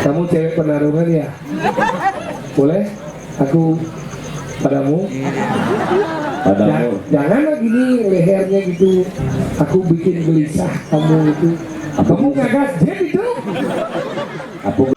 Kamu cewek penarungan ya? Boleh? Aku padamu. Jangan gini lehernya gitu. Aku bikin gelisah kamu itu. Kamu ngagas jet itu? Aku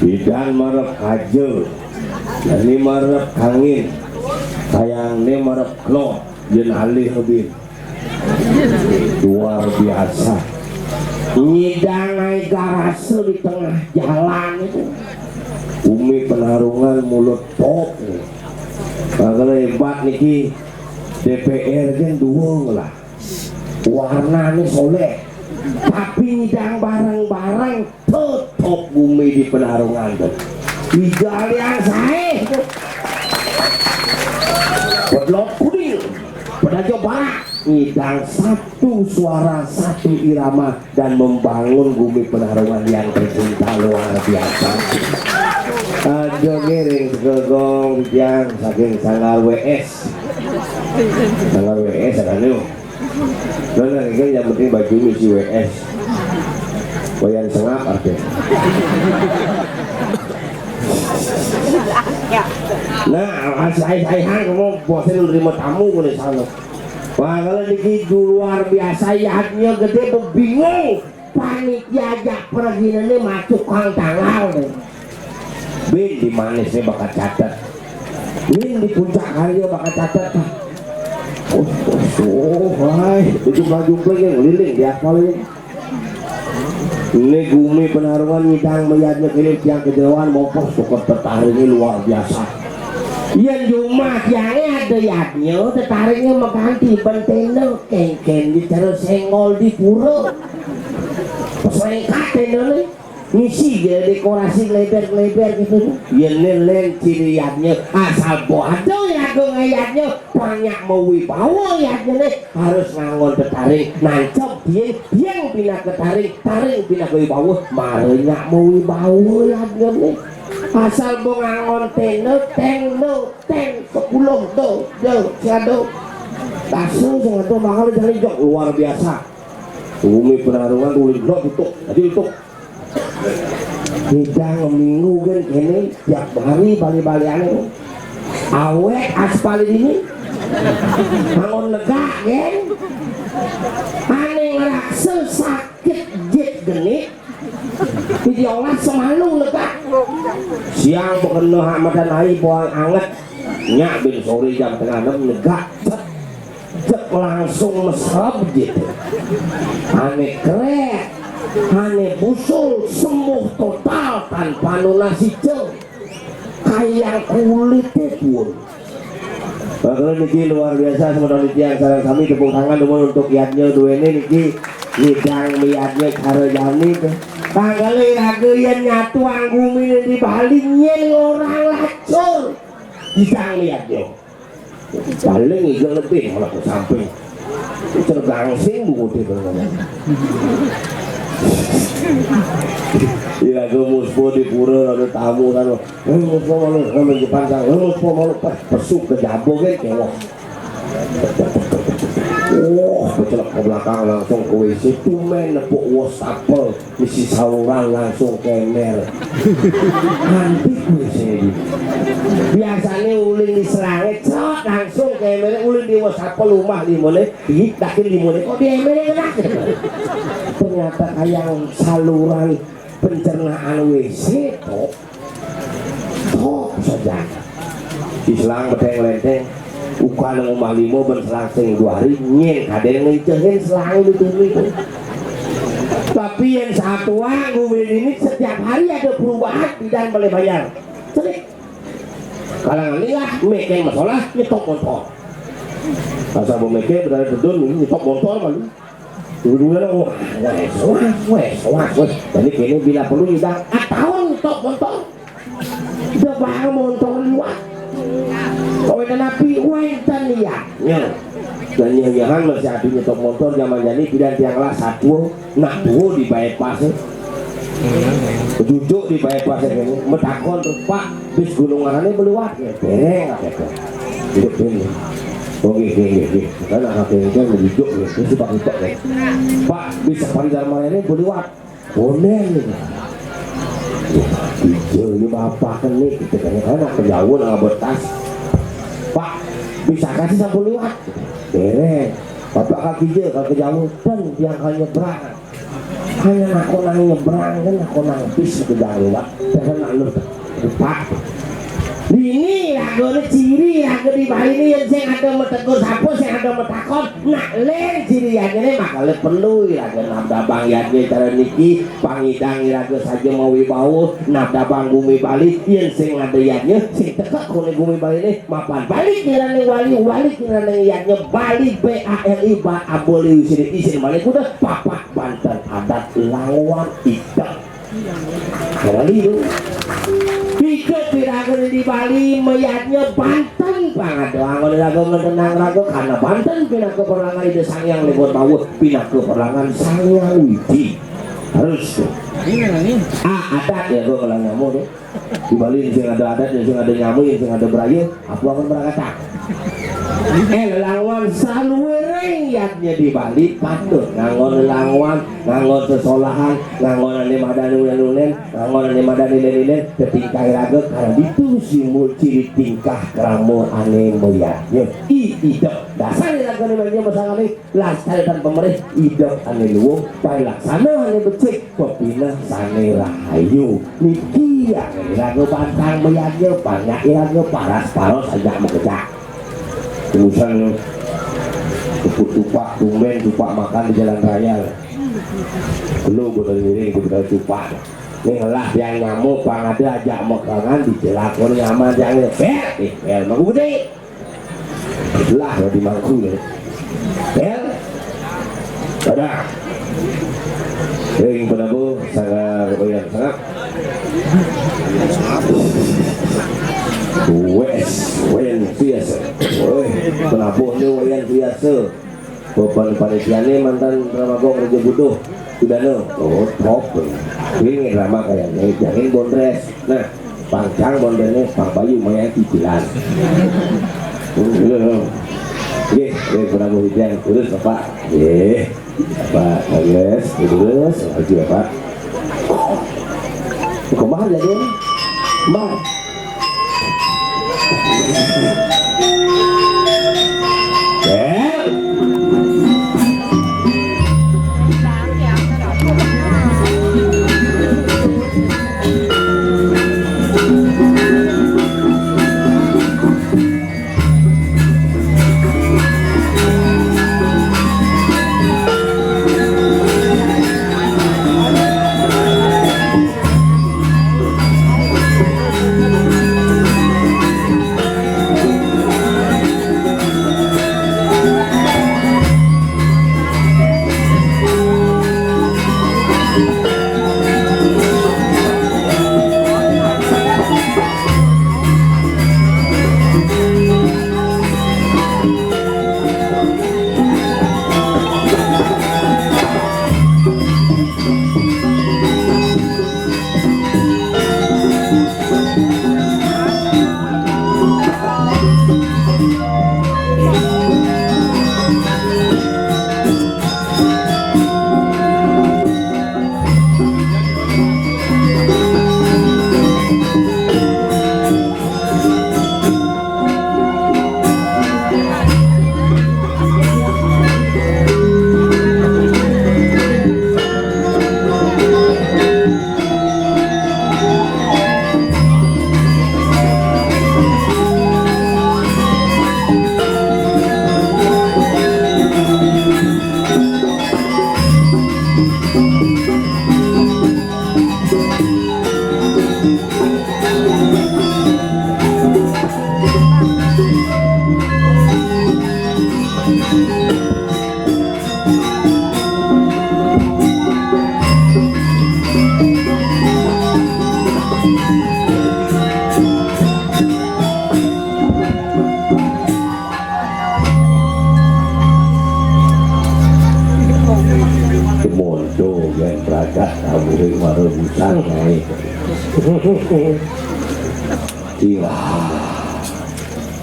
bidan marep aja, ini marep angin, sayang ini marep klot, jen alih lebih luar biasa. Nyidang naik garase di tengah jalan itu, Umi penarungan mulut top, kalau hebat niki DPR kan duung lah, warnanya soleh. Tapi nyidang bareng-bareng tetap Bumi di penarungan tuh tiga yang saya bedlok kuning pedajo barak nyidang satu suara satu irama dan membangun Bumi penarungan yang tercinta luar biasa. Ajo giring segegong yang saking sangal WS ada nih. Benar kan yang penting baju misi WS wayan sengap artinya. Nah saya kamu bosan nerima tamu gue sana. Wah kalau di luar biasa yahnya gede bingung panitia ajak pergi ini masuk kang tanggal deh. Bin di mana saya bakal catat. Bin di puncak karya bakal catat. Hai, itu jumlah yang liling di aspal ini. Ini Gumi Penarungan ngidang melihatnya kini tiang kejauhan mopos tukar tertarik ini luar biasa. Yang cuma tiangnya ada yadnya, tertariknya mengganti bentena ken di terus senggol di pura. Selengkat ini ngisi dia dekorasi lebar-lebar gitu. Yang nelen ciri yadnya asal bodoh ya gue ngayatnya banyak mau wibawa yadnya nih harus ngangon tertarik nancap dia pindah ke taring pindah ke wibawa marahnya mau wibawa yadnya nih asal mau ngangon teng 10 do shadow tasnya sengaja bakal jadi jok luar biasa. Bumi Penarungan ulit lo tutup jadi tutup hidang minggu kan ini tiap hari bali-bali aneh awet aspal ini bangun lega kan aneh ngerasa sakit jet genit diolah semalu lega siang pokoknya Hamadan hari buang anget nyak bin sore jam tengah 6 lega cek langsung mesep gitu aneh krek aneh busul sembuh total tanpa lunasi ceng kayak kulitnya pun bakal niki luar biasa semoga yang sarang kami tepung tangan dulu untuk yadnya dua ini niki ngidang yadnya karejani tanggal lagu yang nyatu anggumi di Bali nyen orang lacur ngidang yadnya paling itu lebih malah ke samping tergangsing buku di bawah. Iya, gue muspo di pura ada tamu kan, muspo malu, kami Jepang kan, muspo malu pas pesuk ke jabo kan, kewah. Becelak ke belakang langsung ke WC, tumen nepuk wastafel, isi saluran langsung kemer. Nanti WC ini. Biasanya ulin di serangnya, cot langsung kemer, ulin di wastafel rumah limone, dakin limone, kok dia emernya kena? Ternyata kayak saluran pencernaan WC tok saja Islang beteng-lenteng ukan ngomah limo berselang sing 2 hari nyen kadang ngecehin selang itu tapi yang satu gue ini setiap hari ada perubahan tidak boleh bayar jadi kalangan ini lah mekeng masalah nyetok motor asal mau mekeng berada dedun nyetok motor malu dulu-dulu wah jadi kini bila perlu hidang tahun nyetok motor udah barang motor liwat kau itu napi wenten ya dan nyanyian masih ada nyetok motor zaman jadi tidak tianglah satu nak dua di bypass duduk di bypass ini metakon terus pak bis gunungan ini berliwat ya bereng hidup ini oke karena kakeknya mendidik ya itu pak itu ya pak bisa parijar ini berliwat bonen ini hijau ini bapak kan nih gitu kan anak kejauhan nggak betas pak bisa kasih sampai liwat bereng bapak kaki hijau kalau kejauhan dan yang hanya nyebrang hanya aku nang nyebrang kan aku nang bis kejauhan lewat karena lu pak ini lagu ini ciri lagu di Bali ini yang ada metegur sapu yang ada metakon nak len ciri yang ini makanya perlu lagu nabda bang yadnya cara niki pangidang lagu saja mau wibawa nabda bang Bumi Bali yang sing ada yadnya sing tekak kone Bumi Bali ini mapan balik kirane wali kirane yadnya Bali BALI ba aboli usir isin balik udah papak Banten adat lawan ikan kali itu pikir piragun di Bali meyatnya Banten banget doang oleh lagu mentenang lagu karena Banten pindah ke perlangan itu Sangyang Lebot Bawu pindah ke perlangan Sangyang Widi harus tuh adat ya gue kalau nyamuk tuh di Bali yang ada adat yang ada nyamuk yang ada beraya aku akan berkata lawan saluwereng yatnya di Bali patut ngangon lawan ngangon sesolahan ngangon ane madani ulen ngangon ane madani lelen ketingkah raga karena itu simbol ciri tingkah keramu ane melihatnya hidup dasar lagu ane banyak masalah ane laksanakan pemerintah hidup ane luwung baik laksana ane becik pepina sane rahayu niki yang lagu pantang melihatnya banyak lagu paras-paros saja mengejak urusan keput tupak tumben tupak makan di jalan raya Lu gue dari gue udah lupa. Nih lah yang nyamuk bang ada ajak megangan di jelakon nyaman yang bel mau gede. Lah ya di mangku ya. Bel. Ada. Yang penabu sangat goyang sangat. Wayan biasa. Woi, penabuhnya wayan biasa. Beban panitiane mantan Ramago kerja butuh. Sudah no, oh top. Ini drama kayaknya jangan bondres. Nah, pangcang bondresnya Pak Bayu mayan cicilan. Oke, penabuh hujan terus Bapak. Pak, guys, terus lagi Bapak. Kemana lagi? Mbak.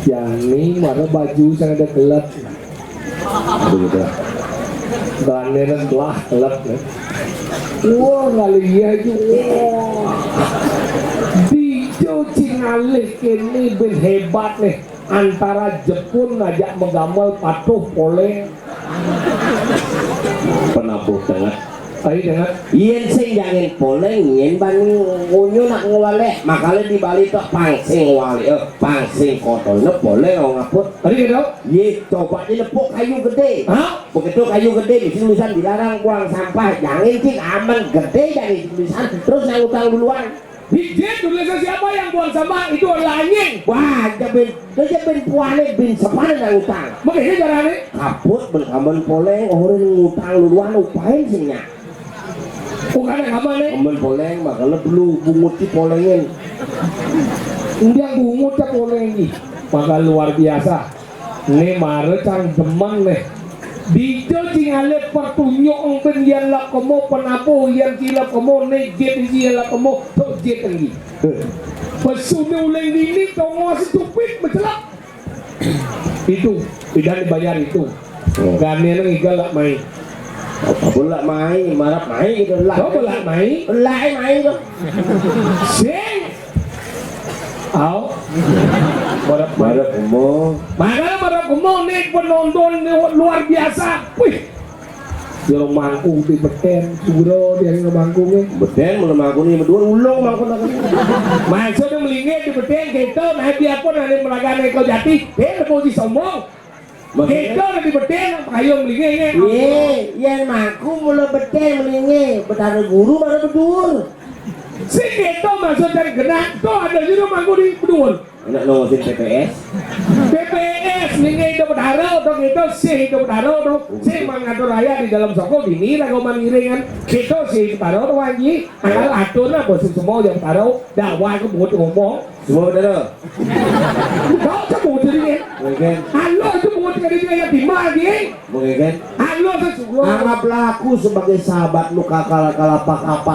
Yang ini warna baju sangat ada gelap. Begitu. Bahannya telah gelap. Wah kali ya Dijo Cingalih ini ben hebat nih. Antara Jepun ngajak menggamal patuh oleh penabuh tengah. Tadi dengar, yen sing jangan poleng yen ban ngunyu nak ngwale makale di Bali tok pangsing wali pangsing kotono boleh ngaput tadi kira ye coba dilepuk kayu gede. Hah? Begitu kayu gede di tulisan dilarang buang sampah jangan sih aman gede jadi tulisan terus nang utang duluan. Dia tulisan siapa yang buang sampah itu adalah anjing. Wah jabin puane bin sepan nang utang Makanya caranya kaput ben kamen poleng orang ngutang duluan upain sihnya. bukan yang apa nih? Kamen poleng makanya perlu bungut di polengin. Dia bungut tak boleh ini. Maka luar biasa. Nih marecang demang nih. Dijo Cingalih pertunjuk engpen yang lak kemo penapu yang kilap kemo nih jet yang lak kemo tok jet lagi. Pesunya uleng ini kau ngasih stupid mencelak. Itu tidak dibayar itu. Karena nang igal lak main. Apa pula main, marap main gitu lah. Kau bolak main? Main tuh. Sing. Au. Marap Kumo. Makanya marap kumo nih penonton luar biasa. Wih. Yang mangkung di beten, suro dia yang mangkungnya. Beten belum aku nih berdua ulung mangkung nak. Maksudnya melingit di beten gitu, nah dia pun ada melagane kau jati, dia posisi sombong. Kita udah di bedeng payung melingnya. Iya, yang maku mulai bedeng melinge, betara guru mana bedur. Si kita masuk dari gerak, tuh ada juga mangku di bedur. Enak nongosin PPS. PPS linge itu bedaro, tuh kita si itu bedaro tuh. Si mengatur raya di dalam soko ini lah kau mengiringan. Kita si bedaro tuh lagi, anggal atur lah bos semua yang bedaro. Dakwah ke buat ngomong. Semua bener. Kau sebut diri Mungkin, halo sebut diri kayak di mana dia? mungkin. Halo sesuatu. Anggaplah aku sebagai sahabatmu kakak-kalapak apa.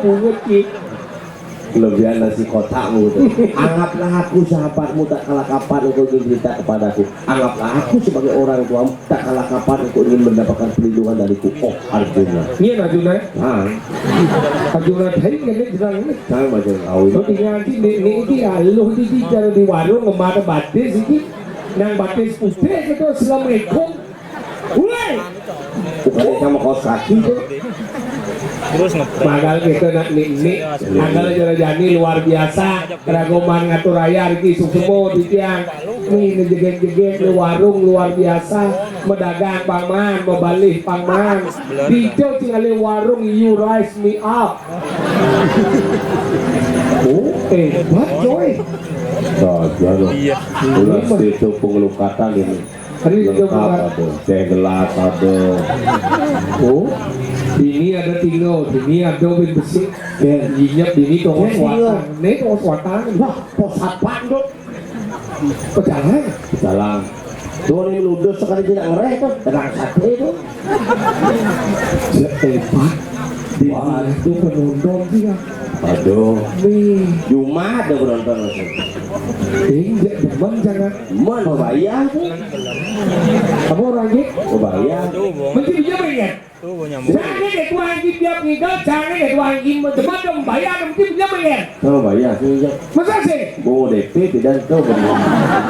Bungut ki. Kelebihan nasi kotakmu tuh. Anggaplah aku sahabatmu tak kalah kapan untuk cerita kepadaku. Anggaplah aku sebagai orang tuamu tak kalah kapan untuk ingin mendapatkan perlindungan dariku. Oh Arjuna. Iya Arjuna. Nah, Arjuna thấy cái đấy rằng saya macam tahu nó ini. thì ngang cái lu di cara di warung ngemada batis ini nang batis putih itu assalamualaikum. Woi, Bukannya sama kaos kaki tuh. magal kita nak nik anggal jani luar biasa keraguman ngatur raya iki semua di tiang ini ngejegek-jegek di warung luar biasa medagang pangman membalik pangman dijo tinggal warung you rise me up. Oh hebat coy. Saja loh. Ulas itu pengelukatan ini. Lengkap ada, gelas ada. Oh, ini ada tinggal, ini ada bin besi, dan nyinyap ini toko swatan, ini toko swatan, Wah, posat pandut. pecahan. Dalam. Tuh ini ludus sekali tidak ngereh tuh. Terang sate itu. Hebat. Wah, itu penonton dia. Aduh. Nih, Cuma ada penonton masih. tidak demen jangan. Man, bayar tuh. Kamu orangnya, Bayar. mesti dia bayar. Jangan deh tuan angin dia meninggal, jangan deh tuan angin demen dong bayar, mesti dia bayar. Kalau bayar sih, Masa sih? bawa DP tidak tahu benar.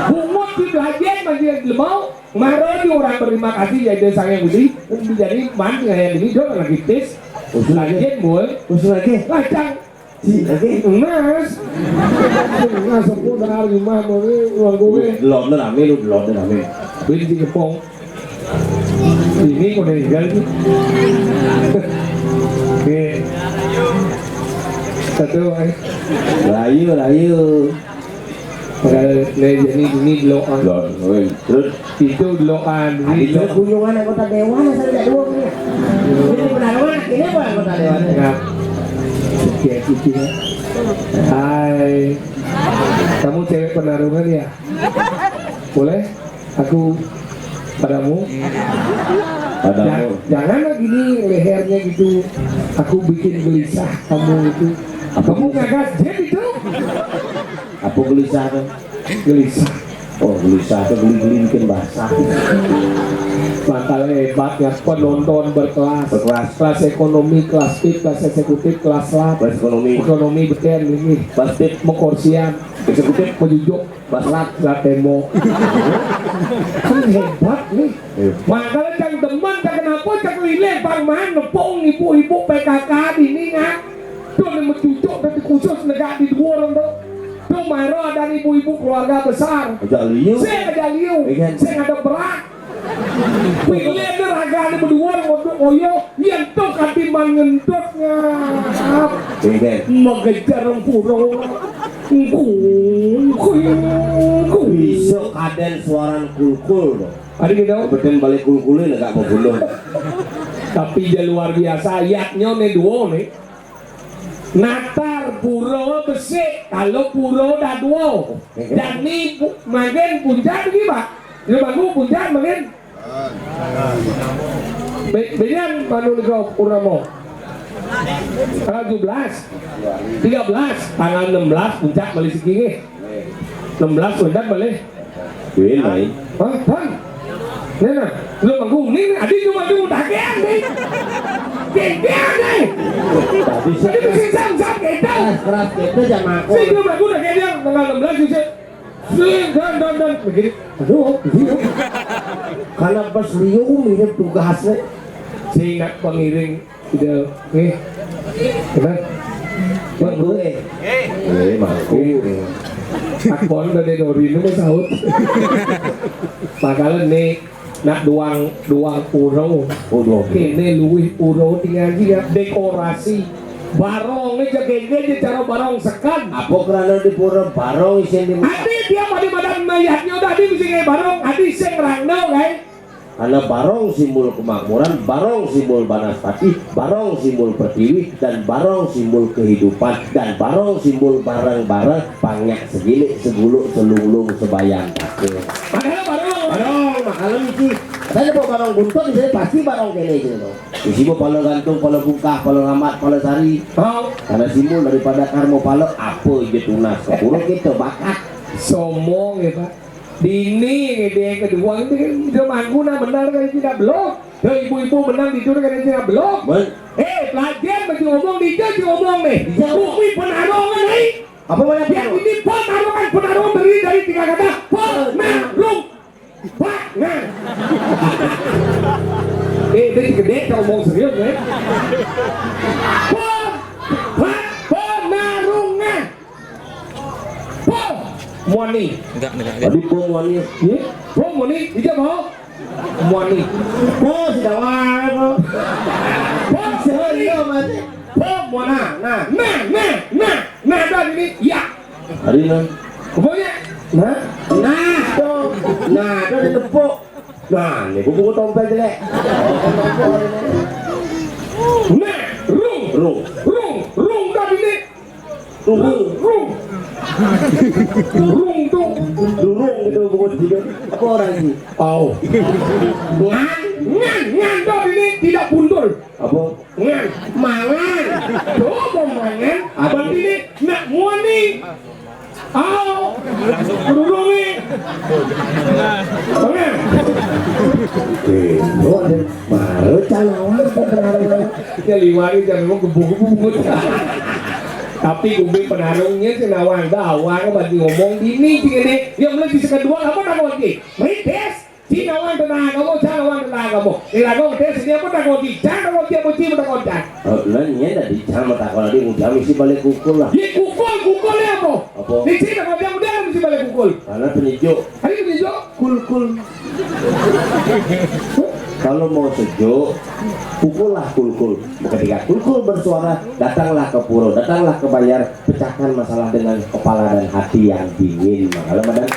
Bungut di belajar masih lemau, marah di orang berterima kasih ya dia sangat budi, jadi man yang ini dia lagi tes, belajar boy, Usul lagi. kacang. Si lagi. Mas, mas aku dengar rumah mau uang gue, Lot nó làm lu lot nó làm beli di Jepang. Ini kau tinggal ni. Oke, satu, Layu. kalau ini blokan, Lot, terus itu blokan, ini Ini kunjungan anggota dewan saya tidak dua ini. Ini benar-benar ini apa anggota dewan? Ngap. Ya gitu ya. Hai. Kamu cewek penarungan ya? Boleh? Aku padamu. Janganlah gini lehernya gitu. Aku bikin gelisah kamu itu. Kamu ngagas jet itu? apa gelisah tuh? Gelisah. Oh gelisah tuh beli bikin basah. Mantal hebatnya penonton berkelas. Berkelas. Kelas ekonomi, kelas tip, kelas eksekutif, kelas lab. Kelas Ekonomi beten ini. kelas tip, Mengkorsian. eksekutif, Menjujuk. kelas lat. Lah temo. Kan hebat nih. Makanya cang teman cang kenapa cang lileh bang man nepung ibu-ibu PKK di ini nggak? Tuh yang mencucuk tapi khusus negara di dua orang tuh. Tuh marah dan ibu-ibu keluarga besar. Ajak liu. Saya ada liu, Iya. saya ada berat. Pilih dia raga berdua untuk oyo yang tuh katiman ngentutnya. Iya. Mengejar puro. Bisa kaden suaran kulkul dong. Ada gitu. Beten balik kulkulin agak mau bunuh. Tapi dia luar biasa ayatnya nih dua nih. Natar puro besi kalau puro dah dua dan ini makin puncak lagi pak ini baru puncak makin Benyan Manu Negara Purnomo tanggal 17 13 tanggal 16 puncak balik segini 16 puncak balik Duit main. hah kan Nena lu manggung nih adik cuma dagang nih dagang nih Tadi ini sih mesti sam-sam kita Keras itu sama aku. saya belum aku udah kayak dia tanggal 16 sih dan begini aduh begini Karena pas liu mirip tugasnya. saya ingat pengiring tidak kenapa Gue. mangku. takon dari Dori itu sahut. Makanya nih nak duang puro. Kene luwih puro tinggal dia dekorasi. Barong ini jaga cara barong sekan. Apa kerana di pura barong isin di Adi dia pada badan mayatnya udah adi bisa kayak barong. Adi sing rangno guys. karena barong simbol kemakmuran, barong simbol banaspati, barong simbol pertiwi, dan barong simbol kehidupan, dan barong simbol barang-barang banyak segili, segulu, selulung, sebayang kake. Padahal Barong, makalah misi. Saya mau barong buntut, di sini pasti barong kene itu. Di sini pala gantung, pala bungkah, pala ramat, pala sari. Karena simbol daripada karmo pala apa itu tunas. Kepuro kita bakat. somong ya Pak. Dini dia kedua itu kan dia mangguna benar kan tidak blok. Dia ibu-ibu menang tidur kan tidak blok. Pelajar bagi ngomong dia ngomong nih. Bukti penarongan nih. Apa banyak Yang ini penarongan terdiri dari 3 kata penarung. Pangan. Dia gede kalau ngomong serius ya. Penarungan. Muani. Enggak. Tadi pun wani. Ye, muani, dia mau. Muani. Oh, sudah wani. Serius mati. Muana. Nah, dan ini ya. Hari nan. Pokoknya, Nah, itu ditepuk. Nah, ini buku tompel jelek. nah, rung dan ini. Rung tuh. Durung itu buku tiga. Apa orang ini? Oh. Ngan dan ini tidak pundur. Apa? Ngan, mangan. Coba mangan. Abang ini nak muani. Oh, rung ini. Mangan. Oh, ada baru calawan penarungan. Ya liwari jangan ngomong gebuk-gebuk. Tapi kumbing penarungnya si nawang dawang bagi ngomong dini gini yang lebih kedua apa nak lagi tes si nawang tenang kamu jangan nawang tenang kamu ilago tes ini apa nak lagi jangan lagi apa sih nak lagi Lainnya tadi sama tak kalau dia udah mesti balik kukul lah. ya kukul ya apa Apa? di sini nak lagi udah mesti balik kukul Karena penyejuk. hari ini jo kul Kalau mau sejuk, pukullah kulkul. Ketika kulkul bersuara, datanglah ke puro, datanglah ke bayar, pecahkan masalah dengan kepala dan hati yang dingin. Makanya badan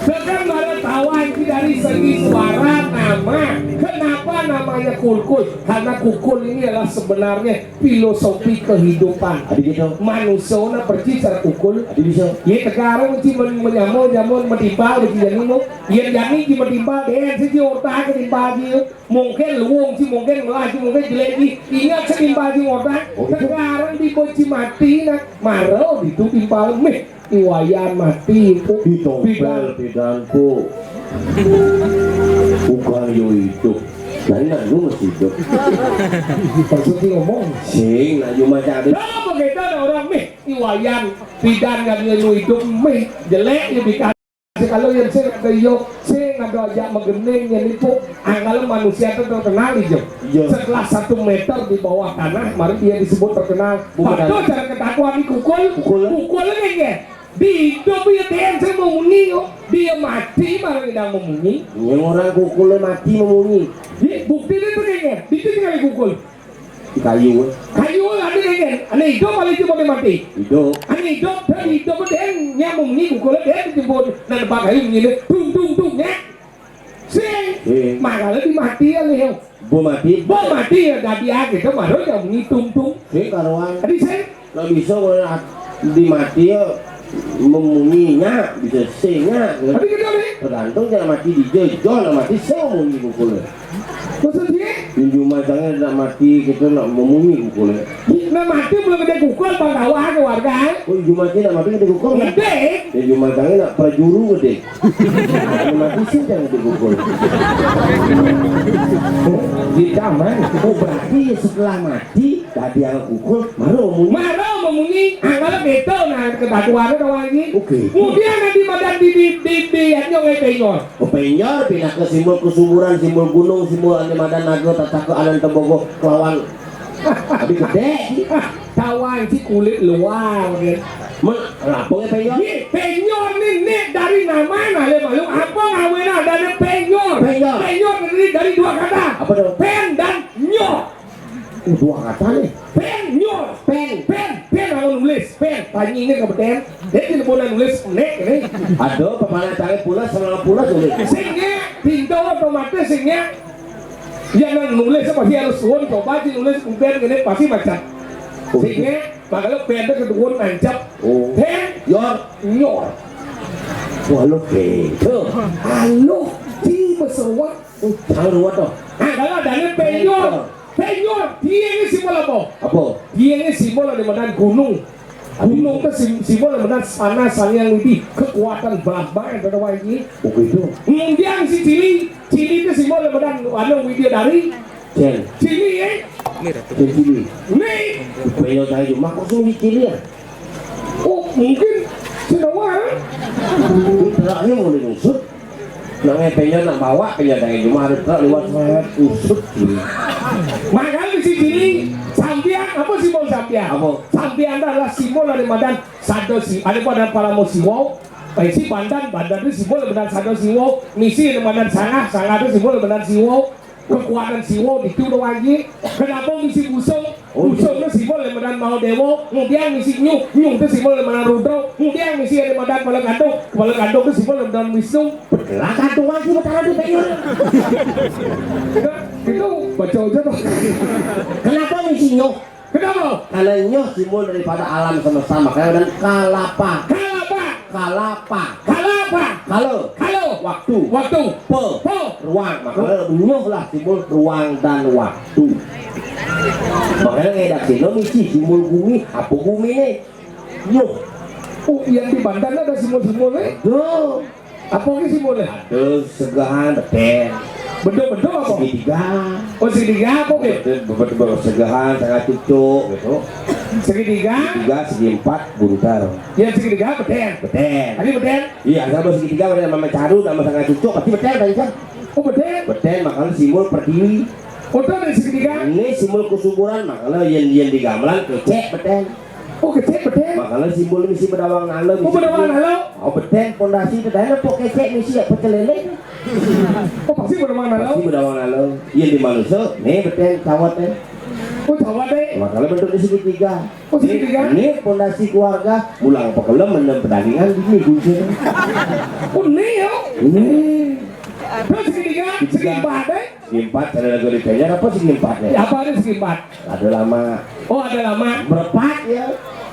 Sekarang baru tawan dari segi suara nama. Kenapa namanya kulkul? Karena kukul ini adalah sebenarnya filosofi kehidupan. Adi gitu. Manusia pergi secara kukul. Adi bisa. Ya sekarang sih menyamul metimbal di sini mau. Ya jadi di metimbal deh sih orta ketimbal dia. Mungkin luang sih mungkin melaju mungkin jelek di. Ingat setimbal di orta. Sekarang di kunci mati nak marau itu timbal meh. Iwayan mati itu Ditompel pidanku. Bukan yo hidup. Lain nak lu mesti hidup. maksudnya ngomong Sing nak cuma cari. kalau begitu ada orang meh iwayan bidan nggak dia lu hidup meh jelek ya dikasih kalau yang saya ada yo saya ada aja megening yang itu kalau manusia itu terkenal itu Iya. setelah 1 meter di bawah tanah mari dia disebut terkenal itu cara ketakuan dikukul lagi di hidup ya dia saya mau muni dia mati malah tidak memunyi. Yang orang kukulnya mati memunyi. Bukti itu kayaknya, itu tinggal dikukul. Di kayu. Kayu ada kayaknya, ada hidup paling cuma mati. Hidup. Ada hidup, dan hidup dia nyamuk ni kukulnya dia dijemput dan pakai ini tung ya. Sing, makanya dimati ya leh. Bu mati. Ya dari akhir itu malah yang tung. Sing karuan. Tadi saya, Nggak bisa kalau dimati ya memunyinya bisa singnya. tadi kita ni, Tergantung jangan mati di jejol, mati saya memunyi kukulnya. maksudnya, Di Jumatnya nak mati kita nak memunyi kukulnya. nah mati belum ada kukul bawa ke warga. Oh Jumatnya nak mati kita kukul kan? Gede, Di Jumatnya nak prajuru gede. Nak mati sih jangan dikukul. di taman. Oh berarti setelah mati tadi yang kukul baru memunyi. Marah memunyi, kalau gitu nah ketakuan itu lagi. Oke. Kemudian nanti badan di yang ngepenyor. Kepenyor pindah ke simbol kesuburan, simbol gunung, simbol Madan Naga, tata ke Alan Tembogo, Kelawan. Tapi gede. Tawan si kulit luar kan. Lapangnya penyor. Penyor nih dari namanya le malum apa ngawena dari penyor. Penyor. Penyor dari dua kata. Apa dong? Pen dan nyor. Dua kata nih. Pen nyor. Pen aku nulis. Pen. Tanya ini kebetulan. Dia tidak boleh nulis nek ini. Aduh, pemana cari pula selama pula tulis. Singnya pintu otomatis singnya. Yang nulis pasti harus suun coba sih nulis pen ini pasti baca. Singnya makanya pen itu ketuan nancap. Oh. Pen Yor. nyor. Wah lu gitu. Halo, di pesawat. Jangan ruwet dong. Kalau ada penyor, dia ini simbol apa? Apa? Dia ini simbol di mana gunung. Gunung itu simbol di mana panas yang lebih kekuatan babak yang berdua ini. Begitu. Kemudian si Cili itu simbol di mana ada widadari. Cen. Cili ya, Cen cili. nih. Penyor saya cuma kok sih cili ya. Oh mungkin senawar. Terakhir mau diusut. Nangnya penyor nak bawa penyor saya cuma ada truk lewat saya usut cili. Makanya si Cili sampian apa simbol sampian? Apa? Sampian adalah simbol dari badan sadosi. Ada pada para musiwo. Si bandan itu simbol badan sadosi. Misi dari badan sangah itu simbol badan siwo. Kekuatan siwo itu doang lagi. Kenapa misi busung? Busung itu simbol dari badan mau dewo. Kemudian misi nyung itu simbol dari badan rudro. Kemudian misi dari badan kepala kandung itu simbol dari badan wisnu. Lah kantung lagi betul di penyor. Itu baca aja tuh. Kenapa misi nyoh? Kenapa? Karena nyoh simbol daripada alam semesta makanya dan kalapa. Kalapa. Kalau waktu Po. ruang makanya nyoh lah simbol ruang dan waktu. Makanya ngedak sini misi simbol bumi apa bumi nih nyoh. Oh, yang di Bandan ada simbol-simbolnya. Tuh Apa ini simbolnya? aduh segahan beten Bentuk-bentuk apa? segitiga Oh, segitiga apa gitu? betul segahan sangat cucuk gitu Segitiga? segitiga segi empat buntar Yang segitiga beten. beten Tadi beten? iya sama segitiga ada nama caru nama sangat cucuk pasti beten tadi kan Oh, beten. beten makanya simbol pertiwi. Oh, itu ada segitiga? Ini simbol kesuburan makanya yang di gamelan kecek beten. Oh, kecil beten. Makanya simbol misi bedawang nalo. Oh, bedawang nalo? Oh beten pondasi itu dah pok kecek misi ya pecel lele. Oh, pasti berdemang Pasti nalo? bedawang nalo. Yang di manusia nih beten cawat deh. Oh, Jawa deh. Makanya bentuk di segitiga. Oh, segitiga? Ini pondasi keluarga mulang pekelem menem pedagangan di sini kunci. Oh, ini ya? Ini Terus segitiga? Segi empat deh? segi empat ada lagu di penyer apa segi empat Ya, ya? apa ada segi empat? Ada lama Oh, ada lama. berempat ya.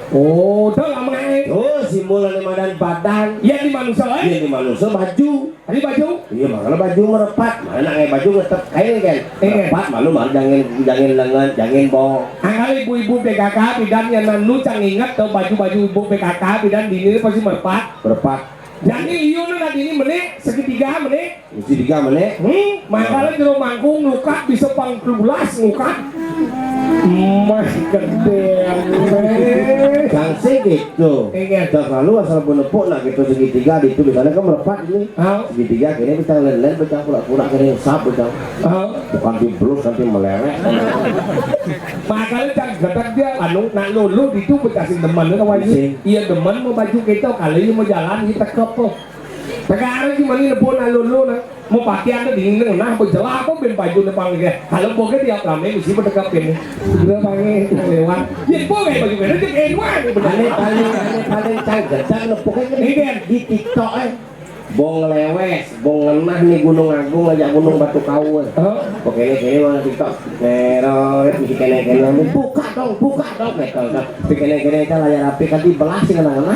Oh, itu lama Oh simbol yang madan badan. Yang di manusia Iya di manusia baju. Tadi baju? Iya makanya baju merepat. Mana kayak baju ngetep kain kan? Merepat malu malu jangan lengan jangan bong. Angkal ibu-ibu PKK bidan yang nanu cang ingat tuh baju-baju ibu PKK bidan di ini pasti merepat. Merepat. Jadi iyo nanti ini menit segitiga menit. Mesti 3 menit. Makanya di rumah mangkung luka bisa pang 12 luka. Mah gede. Sanksi gitu. Ingat. Terlalu asal penepuk nak gitu segitiga di itu misalnya kan merepat ini. Segitiga kini bisa len-len bisa pura-pura kini sap bisa. Bukan di blus nanti meleleh. Makanya cang gedak dia anu nak lulu itu bekasih demen itu wajib. Iya demen mau baju kita kali mau jalan kita kepo. Sekarang gimana nih pun lulu nah mau pakaian tuh dingin nah berjelas apa ben baju depan lagi. Kalau pokoknya tiap rame mesti berdekap ini. Udah pakai lewat. Ya pokoknya baju beda jadi enak. Paling cang gedak nepuknya kan di TikTok bong lewes, bong ngenah nih Gunung Agung ngajak Gunung Batu Kau. Oke ini mana TikTok. Terus mesti kene buka dong betul. Tapi kene kan layar HP kan dibelah sih kena-kena.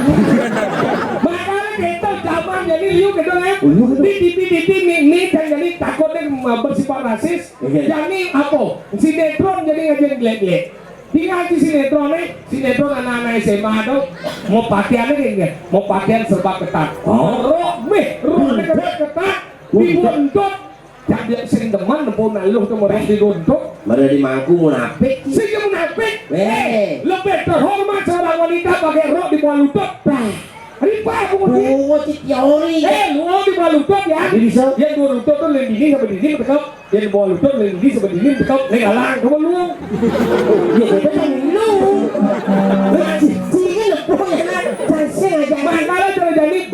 Makanya kita zaman jadi liu gitu ya. Di nih kan jadi takutnya bersifat rasis. Jadi apa? Sinetron jadi ngajarin glek-glek. Tinggal di sinetron anak-anak SMA tuh mau pakaiannya kayak gini, mau pakaian serba ketat. Rok ketat, dibuntut. Jadi sering teman nepun lu tuh mau dibuntut. Mereka di mangku munafik. Sehingga munafik. Lebih terhormat seorang wanita pakai rok di bawah lutut. Ripa aku mau teori. Lu di bawah lutut ya. Yang di bawah lutut tuh lebih dingin sampai dingin tekap. Yang di bawah lutut lebih dingin sampai dingin tekap. Alang kamu lu. Ya kita kan lu. Sini lepo ya kan.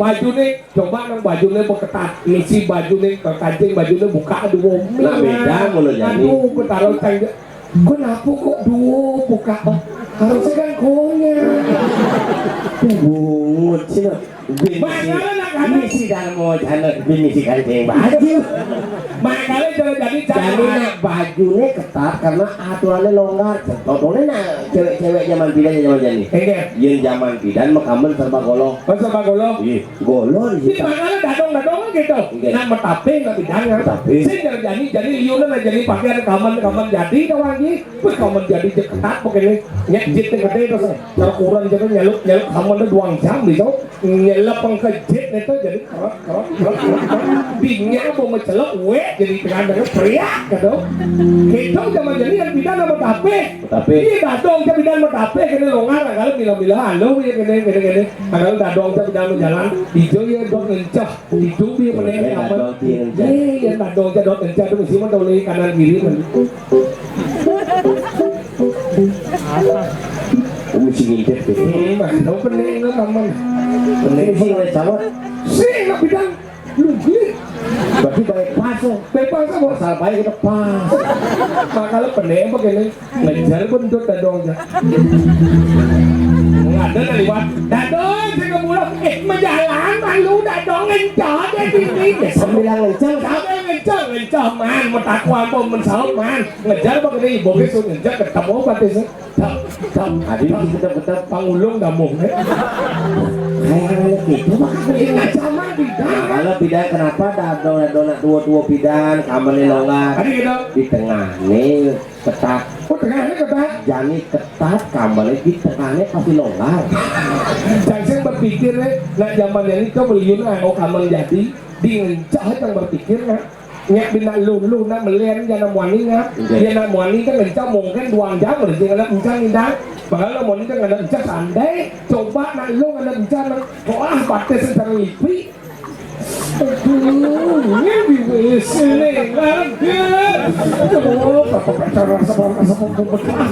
baju nih coba nang baju nih berketat misi baju nih ke kancing baju nih buka aduh Nah, beda mulu jadi. aduh ketaruh tang kenapa kok duo buka harusnya kan konya bungut sih no. Misi dalam mau jalan misi kancing baju. makanya jadi Jadi nak bajunya ketat karena aturannya longgar. Contohnya nak cewek-cewek zaman pidan zaman jadi. Yen zaman pidan makamen serba golong. masa bagolo Ih, golong di sih. makanya dadong gitu Oke. nah metape nggak bidangnya Metape. sih jadi liunan lah jadi pakaian kaman jadi kawan lagi pun kaman jadi ketat pokoknya nyekjit yang gede terus kalau kurang jadi nyaluk kaman itu 2 jam gitu nyelap pengkejit itu jadi kerap bingnya mau mencelok jadi dengan pria gitu gitu zaman jadi yang bidan sama tape Metape. iya dadong ke bidan sama tape kena longar kalau bila halo ya kena kalau dadong ke bidan jalan hijau ya dok ngencah hijau dia meneng Dadong apa dia ngencah. iya dadong ke dok ngencah itu mesti mau doleh kanan kiri man Mesti ngintip gitu. mah tahu peneng lo kaman Penting sih oleh sama. sih nggak bidan lugi Berarti baik pas. bebas sama Asal baik kita pas. makanya peneng begini ngejar bentuk dadong aja ada lewat dadong saya kemulah menjalan malu dadong ngencah dia tinggi Sembilan lencang. Sampai ngencah man metakwa pun mensahut man ngejar begini bogis tuh ngejar ketemu pati sih tak Adik kita pangulung damung kayak gitu. ini sama tidak Kalau pidan kenapa dadong dua pidan kamarnya longgar tadi gitu di tengah nih ketat. oh tengahnya kata Jadi ketat kamarnya di tengahnya pasti longgar. jangan berpikir nak zaman ini kau beliun oh kamar jadi di ngencah yang berpikir nyak bina lulu nak melihat jangan muani nak dia nak muani kan ngencah mungkin 2 jam berarti nak ngencah indah bahkan muani kan nggak ngencah sandai coba nak lu nggak ngencah nak wah pate secara lipi aduh ini bisa nih oh apa cara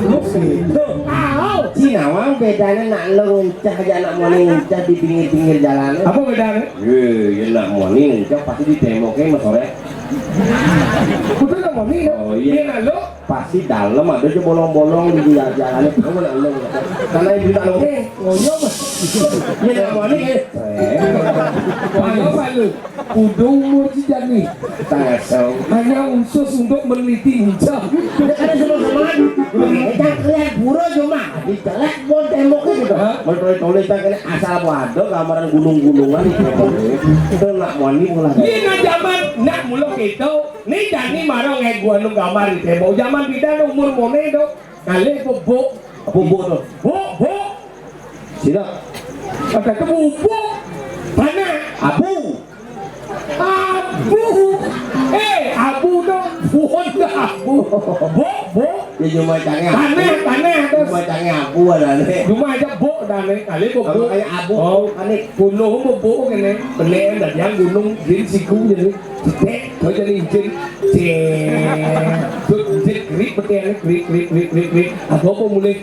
lu sih tahu Cina wang bedanya nak lo ngencah aja nak muani ngencah di pinggir-pinggir jalan. apa bedanya Ya nak muani ngencah pasti di temboknya mas sore. betul nggak muani Oh, iya. dia nak lu Pasti dalam ada aja bolong-bolong di jalannya. Kamu nak lo karena ibu nak lo. ngoyo mah Ya nak muani ngoyo mah lu udah umur sejani tasau. hanya khusus untuk meneliti hijau Ada sama-sama. Kita lihat buru cuma di jalan pun temboknya gitu. Mentoli-toli kena asal waduh gambaran gunung-gunungan di temboknya. Itu nak muani mulai. ini nak zaman nak mulu gitu ini jani marah nggak gua nu gambar di tembok zaman kita umur mone itu kali bubuk Bubuk tuh. bubuk Sila. kata ke bubuk mana Abu. abu abu dong bukan abu bubuk Ya cuma canggih. tanah terus Cuma canggih abu ada nih. cuma aja bo dan kali Kalau bubuk kayak abu, oh kan nih. gunung bubuk ini bener dan yang gunung jadi siku jadi cetek kau jadi izin tuh izin krik betul krik apa mulai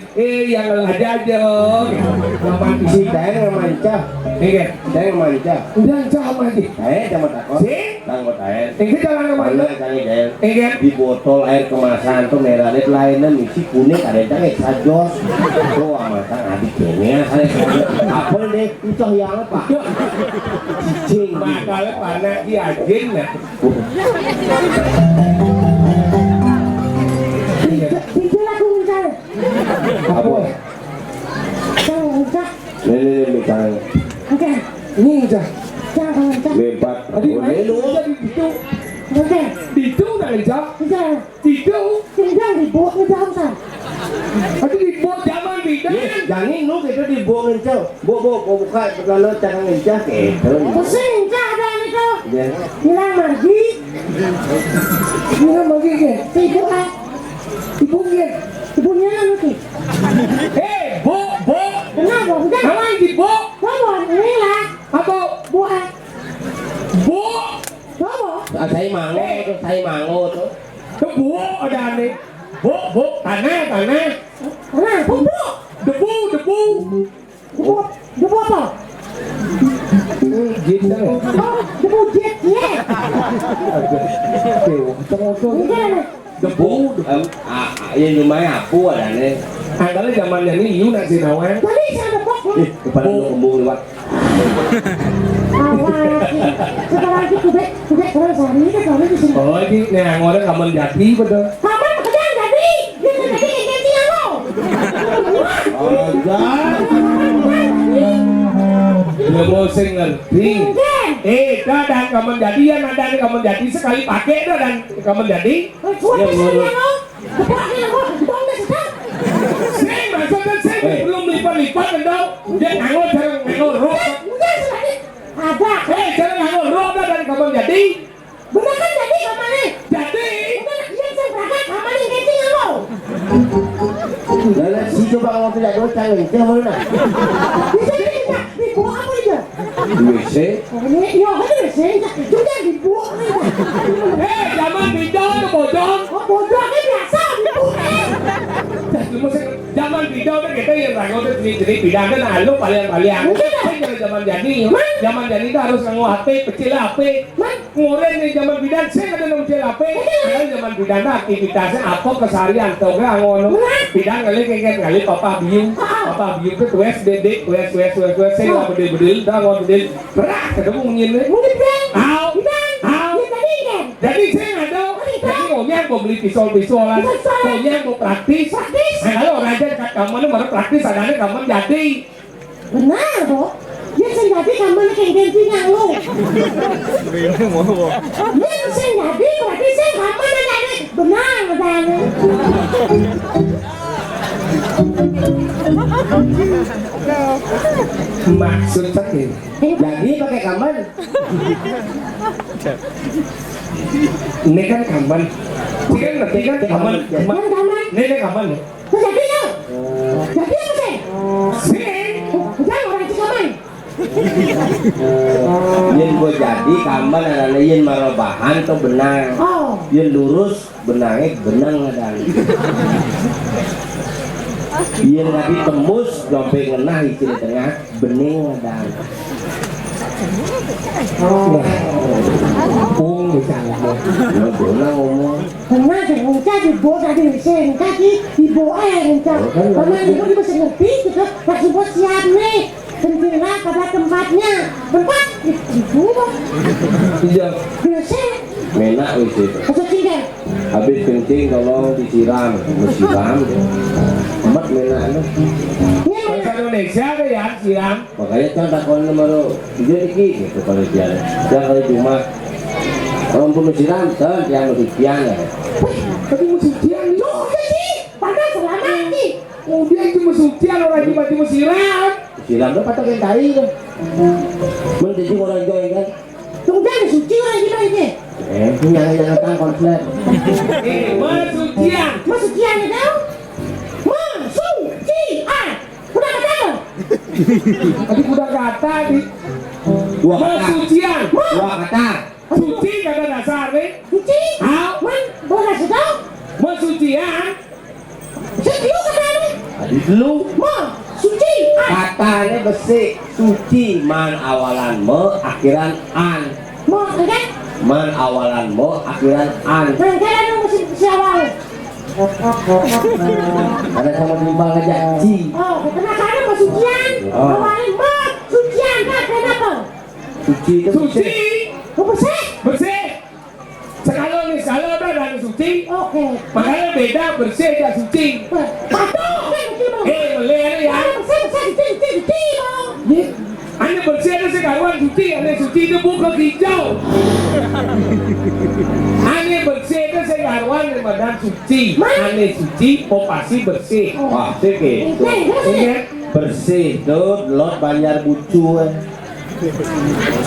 yang aja ngapain Si Teng manja. ini Teng manja. udah sama lagi Teng sama takut. si Tang Teng. ini jalan kemana Mana canggih Teng. ini Di botol air kemasan tuh merah net lainnya misi kuning ada yang canggih sajos. Tuh sama tang adik kayaknya apa nih itu yang apa? Cicing. makanya panas diajin ya Itu lagu ngejar. Apa? Jangan ngejar. Nih misalnya Ngejar. ini aja Jangan ngejar. lempat. tadi Boleh lu. di situ Ngejar. di situ udah ngejar Ngejar. di situ Tinggal di bawah ngejar Ustaz. tadi dibuat zaman bidan Jangan lu gitu dibuang ngencel. Bo buka kalau cara ngencel gitu. Pusing ngejar ada yang itu. Ya. Hilang lagi. ini lagi ke Ibu ah. ibunya Ibunya nanti. bo Kenapa? Ngejar. kawan di bo Bawa ini lah. apa Bu ah. bo Bawa. Saya mango tuh. ke bo ada nih bo tanah Nah, debu Debu apa? Jin kan ya? Oh, debujit ya. Dewa kacang-kacang. Mungkin. Debu yang lumayan apa adanya. Angkanya zamannya ini Yu nak sinawan. Tadi saya debok. Kepala lu kembung lewat. Awas. Sekarang lagi kubek terus hari ini kalau di sini. Oh ini nih ngorek kamen jadi betul. Kamu pekerjaan jadi. Dia jadi gengsi lo. Dia mau sing ngerti. Mungkin. Dah dan kamen jadian ada nih kamen jadi sekali pakai dah dan kamen jadi. Suara saya lo. Deboknya lo. Deboknya sedang. Saya maksudnya saya belum lipat-lipat kan dong. Dia nganggur jangan nganggur roh. Mungkin sudah ada. Jangan nganggur roh dah dan kamen jadi. Bener kan jadi kamarnya? Jadi. Bener yang saya berangkat kamarnya gengsi lo. Lalu si coba kalau tidak docang itu mana? Di sini kita dibawa apa aja? WC. Ini yo ini sih juga dibawa aja. Zaman bidang tu bodong. Oh bodoh ini biasa dibawa. Zaman bidang tu kita yang rangkau tu jenis bidang kan halu paling. Saya zaman jadi. Zaman jadi tu harus nganggo HP, kecil HP. Ngorek ni zaman bidang saya ada nganggo kecil HP. Kalau zaman bidang tu aktivitasnya apa keseharian tu kan nganggo bidang kali papa biu tu tues dedek tues saya nggak bedil dah nganggo bedil berak ketemu ngin ni. Mungkin bang. Au. Ini tadi kan. Jadi saya nggak tahu. Jadi ngomongnya mau beli pisau-pisauan. Ngomongnya mau praktis. Kalau raja kat kamu ni baru praktis adanya kamu jadi. Benar kok. Dia senjata kamarnya kayak gengsinya lo. Dia senjata berarti saya kamarnya jadi benar adanya. Maksud saya. Jadi pakai kamar. Ini kan kaman. Ini kan ngerti kan kaman. Yang kamar. Ini kaman. Jadi lo. Jadi apa sih? Sih. Jangan orang cikaman. Yen gua jadi kamar adalah yen marobahan tuh benang. Oh. Yen lurus benangnya benang adang. Yen tadi tembus sampai ngenah di tengah bening adang. Misalnya. Lo bola ngomong. Karena saya dibawa tadi mesin, tadi dibawa air, karena ibu bisa ngerti gitu, kasih buat siap nih, pentinglah pada tempatnya, tempat itu, Iya. biasa, Menak wis itu. kasih tinggal, Habis kencing tolong disiram, disiram. Amat menak lu. ini Bahasa Indonesia deh ya siram. Makanya kan takon nomor dia iki gitu kalau dia. Jangan kali cuma orang pun disiram kan yang disiram ya. Tapi musuhian nih. loh jadi, padahal selamat nih, Dia itu musuhian orang cuma siram. Disiram tuh patok yang tai tuh. Menjadi orang joy kan. kemudian suci orang gimana ini, Jangan kan konslet. Musuhian. masukian itu, masukian, udah kata lo, Tadi udah kata di Dua kata. musuhian. Dua kata. Suci kata dasar nih. suci, boleh kasih tahu, Musuhian. suci kata lo, Tadi dulu suci, katanya besi suci man awalan me akhiran an. kan? Man awalan me akhiran an. Kalian lu mesti siawal. Ada sama timbang aja ci. Oh, karena karena mau sucian. Oh. Awalnya mau sucian kan kenapa? Suci itu Suci. Mau bersih? Bersih. Sekali udah dan suci. Oke. Makanya beda bersih dan suci. Patuh kan itu mau. Meleleh ya. Bersih. Ane bersih itu sekaruan suci, ane suci itu bukan hijau. Ane bersih itu sekaruan badan suci, ane suci pasti bersih. wah sih Ingat? bersih tuh lot banjar bucu.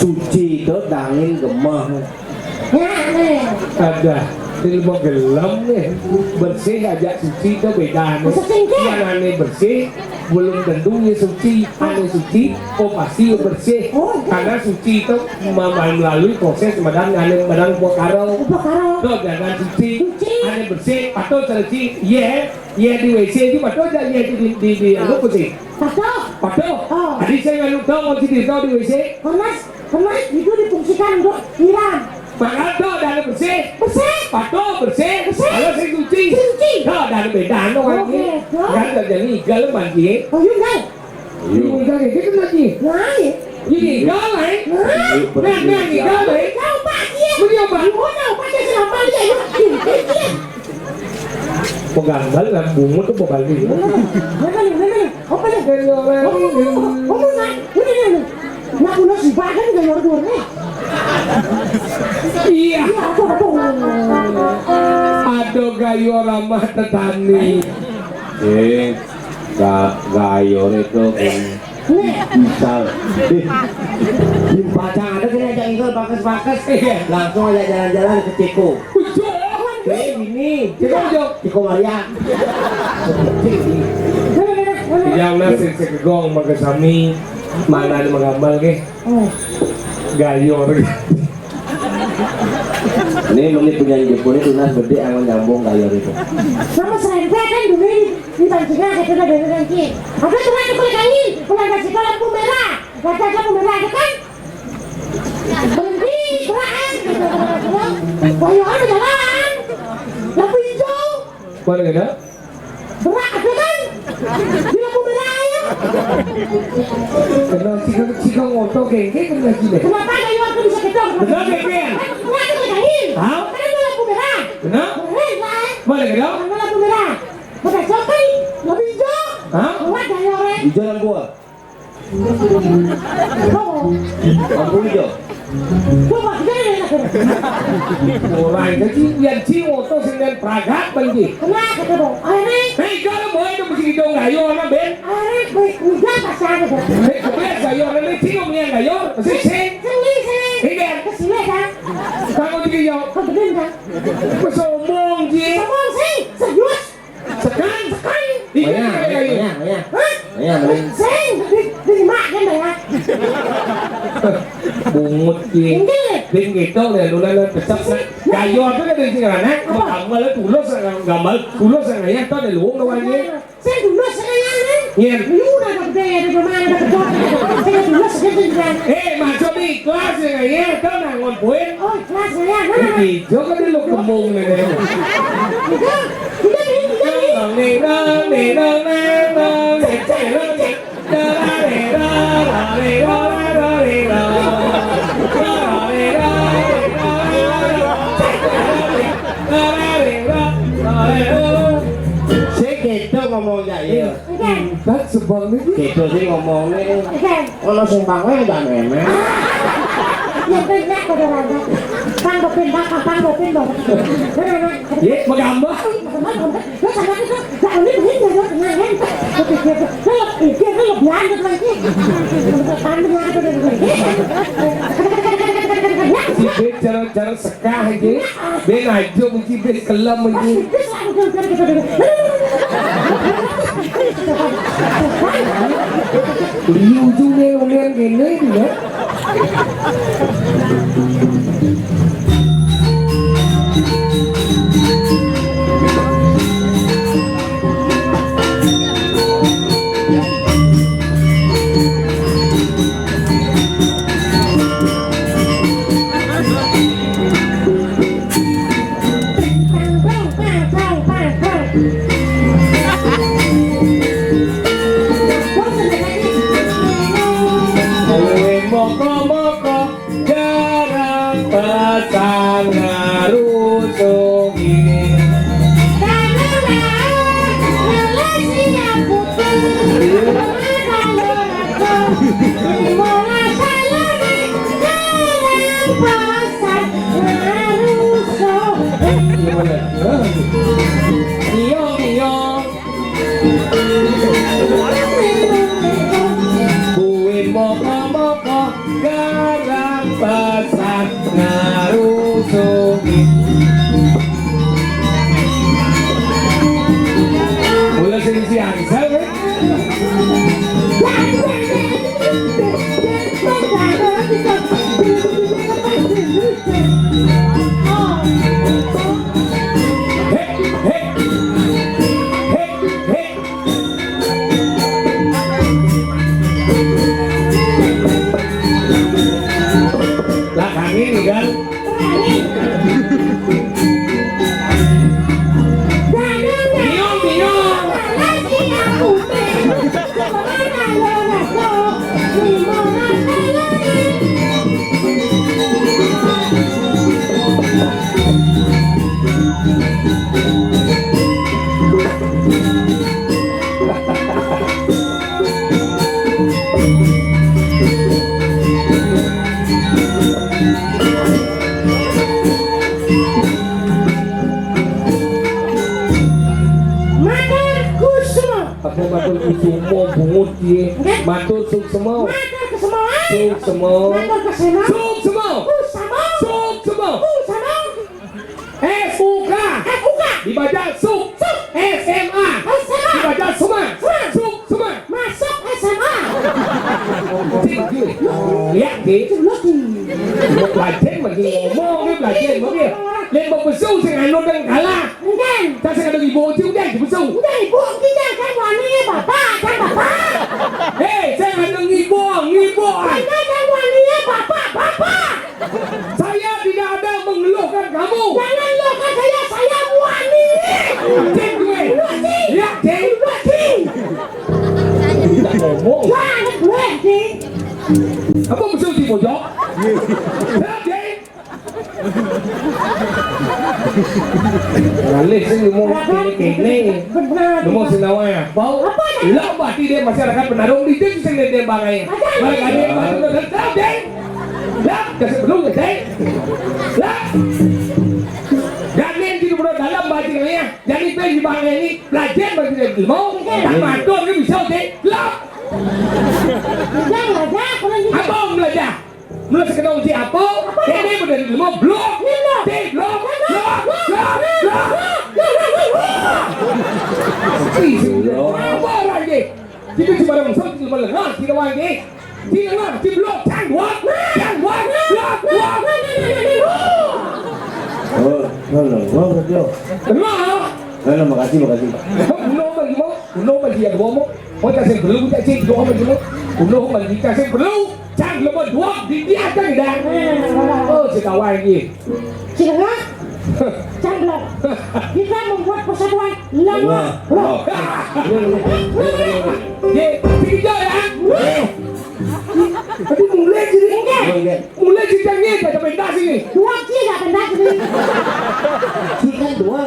Suci itu dangin gemah. Ya, nih. Ada ilmu gelam nih, bersih aja suci itu beda nih. Yang ane bersih belum tentu ya suci, ane suci pasti bersih. Karena suci itu melalui proses badan karo. Tuh jangan suci, ane bersih, patut suci, di WC itu patut aja di apa sih? Patuh. Patut. Oh. Tadi saya nggak tahu mau di WC. Karena Kemarin itu difungsikan untuk Iran. Makanya dalam bersih. Bersih. Pato bersih. Kalau saya cuci. Cuci. Dalam beda no lagi. Oke, Kan jadi igal mandi. Oh yun guys. Igal itu kan lagi. Naik. Ini igal eh. Naik. Nah igal eh. Kau pak dia. Beliau pak. Kau pak dia selama dia. Dia. Penggambar lah bunga tuh berbalik. Mana? Apa ni? Oh mana? Ini. Nak guna si bagan ke luar ni? Iya. Apa? Aduh gayo ramah tetani. Gayor itu Ni. bisa Baca ada kena ajak ingkol pakas-pakas langsung ajak jalan-jalan ke Ceko. Ini Ceko Maria. Yang nasi sekegong magasami mana ada menggambar ke? Gayor. ini menit punya Jepun itu nas gede akan nyambung gayor itu. Sama serempet kan dulu di Tanjung kita ada nanti. Apa tu nak boleh kali? Boleh kasih kalau lampu merah. Kata lampu merah ada kan? Berhenti, beraan. Bayu ada jalan. Lampu hijau. Mana ada? Berat ada kan? Di lampu merah ya. Kena cikang oto kengke kena gile. Kenapa kayu aku bisa ketok? Benar kengke? Kenapa boleh kali? Hah? Karena lampu merah. Benar? Keren kan? Mana ada? Karena lampu merah. Pada sampai lampu hijau. Hah? Buat kayu orang. Hijau dan gua. Oh. Lampu hijau. Coba jangan. Orang jadi yang ci oto dengan pragat benci. Kenapa tu dong? Air Hei kalau boleh tu mesti dong gayor na ben. air enggak pasang tu. Hei kebetulan gayor na ci ngom yang gayor mesti sing. Sini. Hei kan? Kesini kan? Kamu tiga yo. Kau betul kan? Pesomong ji. Kamu sih serius? Sekan. Banyak. Hah? Sing di mak kan ya? Bungut ji. Ini. Din gitu le lu le pecap na. Gayor tu kan dari sini kan? Gambar le tulos gambar tulos ya tu de luong lawan ni. Saya dulu sekarang ni. Yen. Lu dah gede di mana dah ketok. Saya dulu sekarang. Eh macam ni kelas ya tu na ngon poin. Oh kelas saya. Mana? Ini juga di lu kemung ni. Kita ngomongnya iya. Tak sebang ni. Kita sih ngomongnya. Oke. Kalau sumpahnya udah memang. Yang banyak pada raga. Panggopin bakal panggopin dong. Mana? Ye, magamba. Lo sama itu, jangan ini begini ya, tenang kan? Lo lebih lanjut lagi. Tandem lagi tuh begini. Si Ben cara sekah je. Ben ajo mesti Ben kelam je. Liu tu ni orang gini dia. Moko-moko jarang pesan ngarusuki. Iyo. Kuwi moko-moko garang pesan ngarusuki. Mulai sini siang, saya. semua. Matur ke semua. Suk semua. Matur ke semua. Suk semua. Sama. Suk semua. Sama. SUK. FUK. Dibaca suk. SMA. SMA. Dibaca semua. Suk semua. Masuk SMA. Lihat ki. Lucky. Một là chết mà gì ngomong cái là chết mà kia. Lên một bữa sâu thì ngày luôn đang kalah. Enggak. Ta sẽ được ibu chứ đen thì bữa sâu. Udah ibu kita kan wani bapak kan bapak. Hei, saya ada ngibu. Anda kan wani bapak. Saya tidak ada mengeluhkan kamu. Jangan lo kan saya wani. Cek gue. Ya, cek. Lucky. Tidak ngomong. Wah, gue sih. Apa musuh di pojok? Ya, cek. Ngalih sih ngomong kene. Benar. Ngomong senawa ya. Bau. Apa ya? Lah berarti dia masyarakat penarung di sini sing dia bangai. Balik ada yang baru dan tahu deh. Lah, kasih belum ke deh. Lah. Jangan di luar dalam bajingannya. Jadi pergi bangai ini belajar bagi dia mau. Tak matur ke bisa deh. Lah. Jangan aja kalau gitu. Apa belajar? Belajar kena uji apa? Ini benar mau blok. Blok. Apa lagi? Kita cuma ada maksud cuma lengah, tidak lagi. Tidak lengah, tidak blok, blok. Oh, halo, dia. Lengah. Halo, makasih. Uno bagi yang bomo. Mau kasih belum tak cik dua bagi mo. Uno bagi kasih belum. Cang lepas dua di dia aja dah. Oh, cekawan lagi. Silakan. Cangklok. Kita membuat persatuan lama. Ye, tiga ya. Tapi mulai jadi mulai jadi pada pentas ini. Dua tiga pendas ini. Kita dua.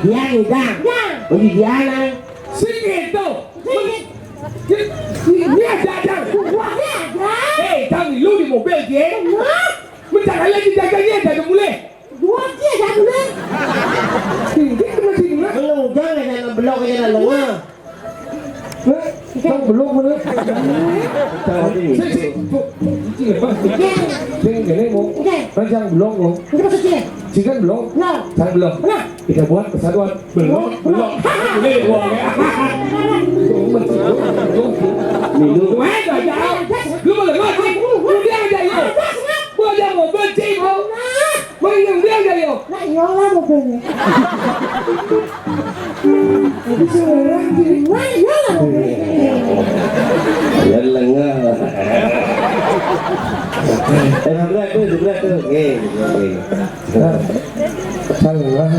Dia dah. Ya. Bagi dia lah. Segitu. Ini. Ini ada. Wahnya ada. Hei, kami lu di mobil je. Mencari lagi jaganya dah mulai. Dua tiga dulu. Ini masih dulu. Belum jangan jangan blok jangan lengah. Kau belum mana? Macam belum mau. Itu maksudnya. Jika belum, No. saya belum. Nah. Kita buat persatuan. Belum. Boleh buat ya. Minum. Wah, dah jauh. Lu boleh mati. Lu dia aja yo. Gua dia mau benci mau. Mau yang dia aja yo. Nah, iyalah mobilnya. Itu seorang jadi. Wah, iyalah mobilnya. Ya lengah. Sebelah tu. Salah.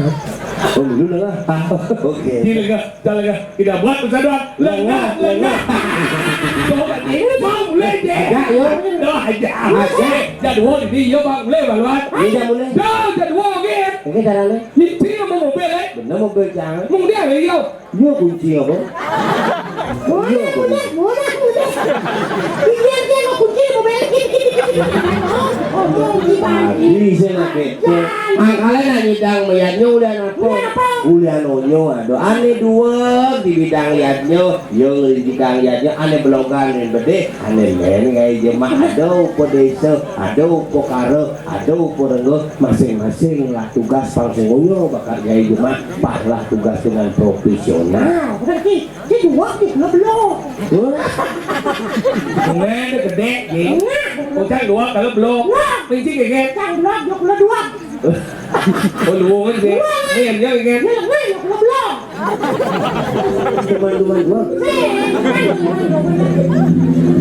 Oh, dulu lengah. Okey. Jalan. Kita buat persatuan. Lengah. Coba ini bang mulai je. Dah aja. Jadi wong di yo bang mulai baluan. Ini dah mulai. Dah jadi wong ni. Ini cara ni. Ni sini mau mobil eh. Benar mobil jangan. Mung dia ni yo. Yo kunci apa? Mudah. Dia mau kunci mobil kita. Oh, dibagi. Ini saya nak kece. Kalian nak nyidang mayatnya udah apa? Udah nonyo ada. Ane dua di bidang yatnya, yang di bidang yatnya ane belogan yang bede, ane lain ngai jemaah ada upo desa, ada upo karo, ada upo renggo, masing-masing lah tugas pangsing unyo bakal ngai jemaah, parlah tugas dengan profesional. Nah, berarti dia dua belum. Sungai dia gede je. Bukan dua kalau belum. Pinci ke. Cang dua. Oh dua kan je. Ni yang dia ke. Belum. Teman dua.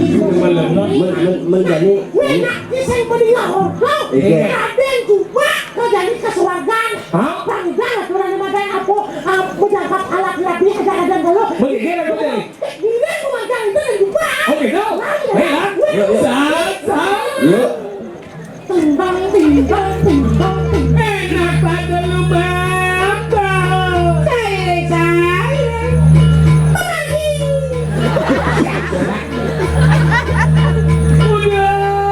Cuma lemah. Menjadi. Enak kisah beliau. Ada yang juga kau jadi kesuargaan. Bangga aturan magai apa mendapat alat lagi ada dulu. Begini kan kau Dia memandang itu dan juga. Okey dah. Baiklah. Sat. Yuk. Timbang. Enak pada lu bapa. Saya. Udah.